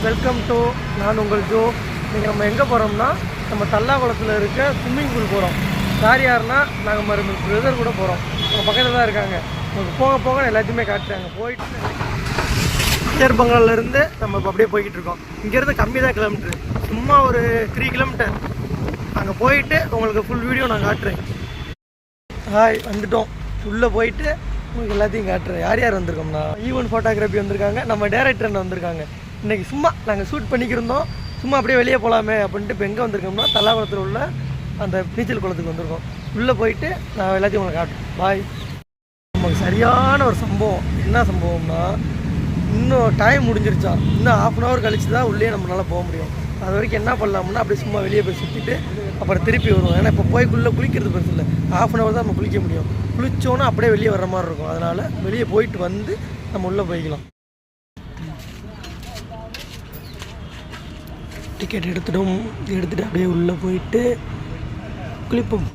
Welcome to நான் உங்கள் Joe. இன்றைக்கி நம்ம எங்கே போகிறோம்னா நம்ம தல்லாகுளத்தில் இருக்க ஸ்விம்மிங் பூல் போகிறோம். யார் யாருன்னா நாங்கள் மறுபடியும் பிரதர் கூட போகிறோம். அவங்க பக்கத்தில் தான் இருக்காங்க. உங்களுக்கு போக போக எல்லாத்தையுமே காட்டுறாங்க. போயிட்டு ஏர்பங்காலிருந்து நம்ம இப்போ அப்படியே போய்கிட்டு இருக்கோம். இங்கேருந்து கம்மி தான் கிலோமீட்ரு, சும்மா ஒரு 3 கிலோமீட்டர். அங்கே போயிட்டு உங்களுக்கு ஃபுல் வீடியோ நான் காட்டுறேன். ஹாய், வந்துட்டோம். உள்ளே போயிட்டு உங்களுக்கு எல்லாத்தையும் காட்டுறேன். யார் யார் வந்திருக்கோம்னா ஈவென்ட் ஃபோட்டோகிராஃபி வந்திருக்காங்க, நம்ம டேரக்டர் வந்திருக்காங்க. இன்றைக்கி சும்மா நாங்கள் ஷூட் பண்ணிக்கிருந்தோம், சும்மா அப்படியே வெளியே போகலாமே அப்படின்ட்டு இப்போ எங்கே வந்திருக்கோம்னா தல்லாகுளத்தில் உள்ள அந்த நீச்சல் குளத்துக்கு வந்திருக்கோம். உள்ளே போயிட்டு நான் எல்லாத்தையும் உங்களுக்கு காட்டுறேன். பாய். நமக்கு சரியான ஒரு சம்பவம். என்ன சம்பவம்னா, இன்னும் டைம் முடிஞ்சிருச்சா, இன்னும் 1/2 hour கழிச்சு தான் உள்ளே நம்மளால் போக முடியும். அது வரைக்கும் என்ன பண்ணலாம்னா அப்படியே சும்மா வெளியே போய் சுற்றிட்டு அப்புறம் திருப்பி வருவோம். ஏன்னா இப்போ போய்க்குள்ளே குளிக்கிறது பெருசு இல்லை, 1/2 hour தான் நம்ம குளிக்க முடியும். குளித்தோன்னா அப்படியே வெளியே வர்ற மாதிரி இருக்கும். அதனால் வெளியே போயிட்டு வந்து நம்ம உள்ளே போய்க்கலாம். டிக்கெட் எடுத்துகிட்டு அப்படியே உள்ளே போயிட்டு குளிப்போம்.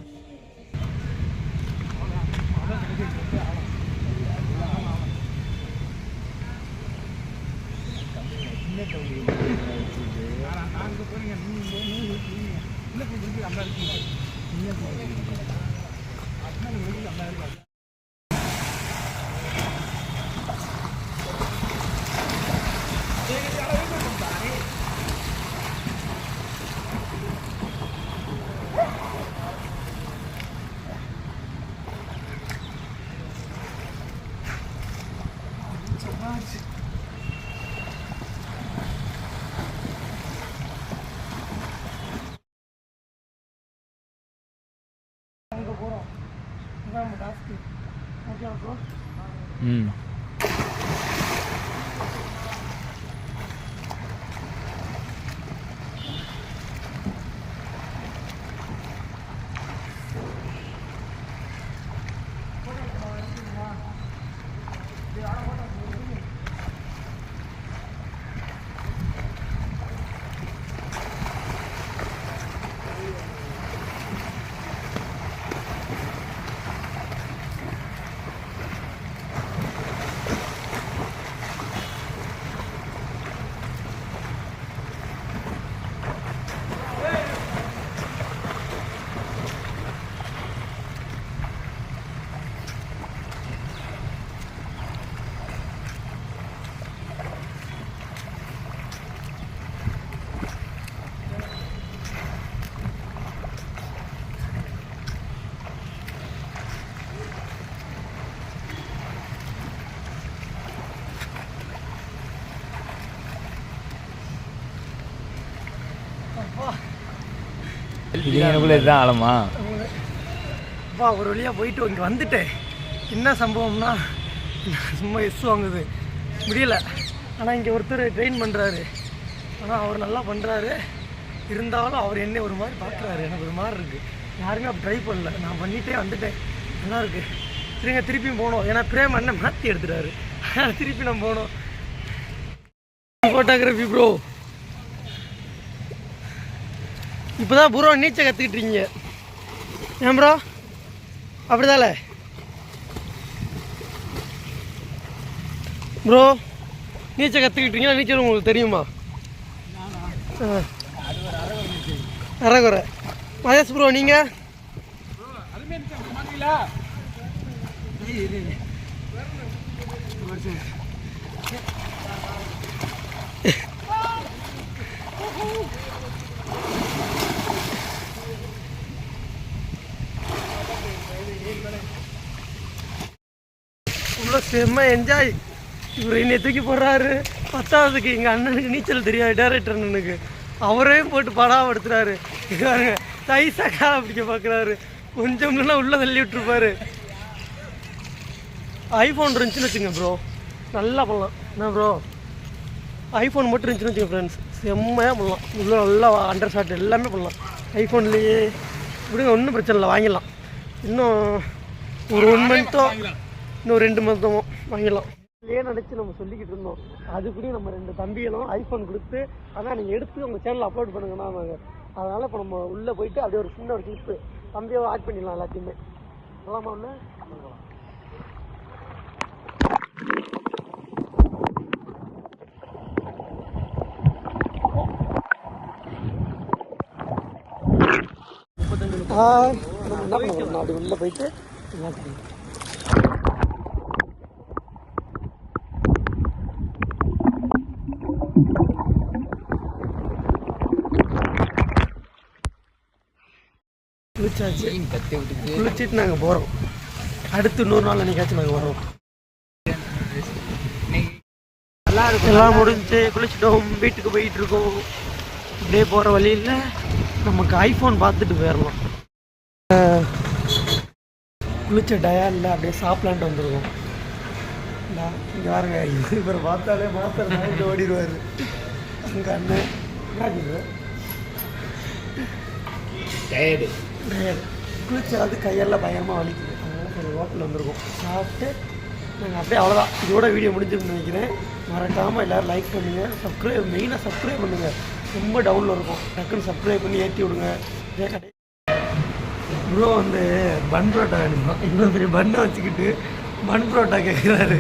அங்கே போகிறோம். இதான் நம்ம டாஸ்க்கு. Okay bro. இதுதான் ஆழமா? அப்பா ஒரு வழியாக போயிட்டு இங்கே வந்துட்டேன். என்ன சம்பவம்னா, சும்மா வாங்குது முடியல. ஆனால் இங்கே ஒருத்தர் ட்ரெயின் பண்ணுறாரு. ஆனால் அவர் நல்லா பண்ணுறாரு. இருந்தாலும் அவர் என்ன ஒரு மாதிரி பார்க்குறாரு. எனக்கு ஒரு மாதிரி இருக்குது. யாருமே அப்படி ட்ரை பண்ணல. நான் பண்ணிகிட்டே வந்துட்டேன். நல்லா இருக்குது. சரிங்க, திருப்பியும் போகணும். ஏன்னா பிரேம் அண்ணன் மாற்றி எடுத்துட்டாரு. திருப்பி நம்ம போகணும். Photography bro. இப்போ தான் ப்ரோ நீச்சல் கற்றுக்கிட்டீங்க. ஏன் ப்ரோ அப்படிதால ப்ரோ நீச்சல் கற்றுக்கிட்டீங்களா? நீச்சல் உங்களுக்கு தெரியுமா? அரைகுறை. மகேஷ் ப்ரோ நீங்கள்? இவ்வளோ செம்ம என்ஜாய். இவர் என்னை தூக்கி போடுறாரு. 10ஆவதுக்கு எங்கள் அண்ணனுக்கு நீச்சல் தெரியாது, டேரக்டர் அண்ணனுக்கு. அவரையும் போட்டு படாமடுத்துறாரு. பாருங்க, தைசாக்கா பிடிக்க பார்க்குறாரு. கொஞ்சம் உள்ளே தள்ளி விட்டுருப்பாரு. ஐஃபோன் இருந்துச்சுன்னு வச்சுங்க ப்ரோ, நல்லா பண்ணலாம். என்ன ப்ரோ, ஐஃபோன் மட்டும் இருந்துச்சுன்னு வச்சுங்க ஃப்ரெண்ட்ஸ், செம்மையாக பண்ணலாம். இவ்வளோ நல்லா அண்டர் ஷாட் எல்லாமே பண்ணலாம் ஐஃபோன்லேயே. இப்படிங்க ஒன்றும் பிரச்சனை இல்லை, வாங்கிடலாம். இன்னும் ஒரு 1 மந்த்தோ இன்னும் 2 மந்த்தோ வாங்கிடலாம். ஏன் நினச்சி நம்ம சொல்லிக்கிட்டு இருந்தோம். அதுக்குள்ளேயும் நம்ம 2 தம்பிகளும் ஐஃபோன் கொடுத்து, அதான் நீங்கள் எடுத்து உங்கள் சேனலில் அப்லோட் பண்ணுங்கன்னா நாங்கள். அதனால் இப்போ நம்ம உள்ளே போயிட்டு அப்படியே ஒரு சின்ன ஒரு கிளிப்பு தம்பியை ஆட் பண்ணிடலாம் எல்லாத்தையுமே. நல்லாமா உள்ள என்ன பண்ண போகிறோம் அப்படி உள்ளே போயிட்டு என்ன பண்ணணும். குளிச்சாச்சு, குளிச்சுட்டு நாங்கள் போகிறோம். அடுத்து இன்னொரு நாள் அன்றைக்காச்சும் நாங்கள் வரோம். எல்லாம் முடிஞ்சு குளிச்சிட்டோம், வீட்டுக்கு போயிட்டு இருக்கோம். இப்படியே போகிற வழியில் நமக்கு ஐஃபோன் பார்த்துட்டு போயிடலாம். குளிச்ச டயரில் அப்படியே சாப்பிட்லான்ட்டு வந்துருக்கோம். இங்கே பாருங்க, இவர் பார்த்தாலே மாத்திரம் ஓடிடுவார். உங்கள் அண்ணன் டயர்டு குளிச்சாது கையெல்லாம் பயங்கரமாக வலிக்குது. அதனால் சரி ஹோட்டலில் வந்திருக்கோம். சாப்பிட்டு நாங்கள் அப்படியே அவ்வளோதான். இதோட வீடியோ முடிஞ்சுன்னு நினைக்கிறேன். மறக்காமல் எல்லோரும் லைக் பண்ணுங்கள், சப்ஸ்கிரைப் மெயினாக சப்ஸ்கிரைப் பண்ணுங்கள். ரொம்ப டவுனில் இருக்கும், டக்குன்னு சப்ஸ்கிரைப் பண்ணி ஏற்றி விடுங்க. இதே கடை ப்ரோ வந்து பன் புரோட்டா வேணுமா? இவ்வளோ பெரிய பண்ணை வச்சுக்கிட்டு பன் புரோட்டா கேட்குறாரு.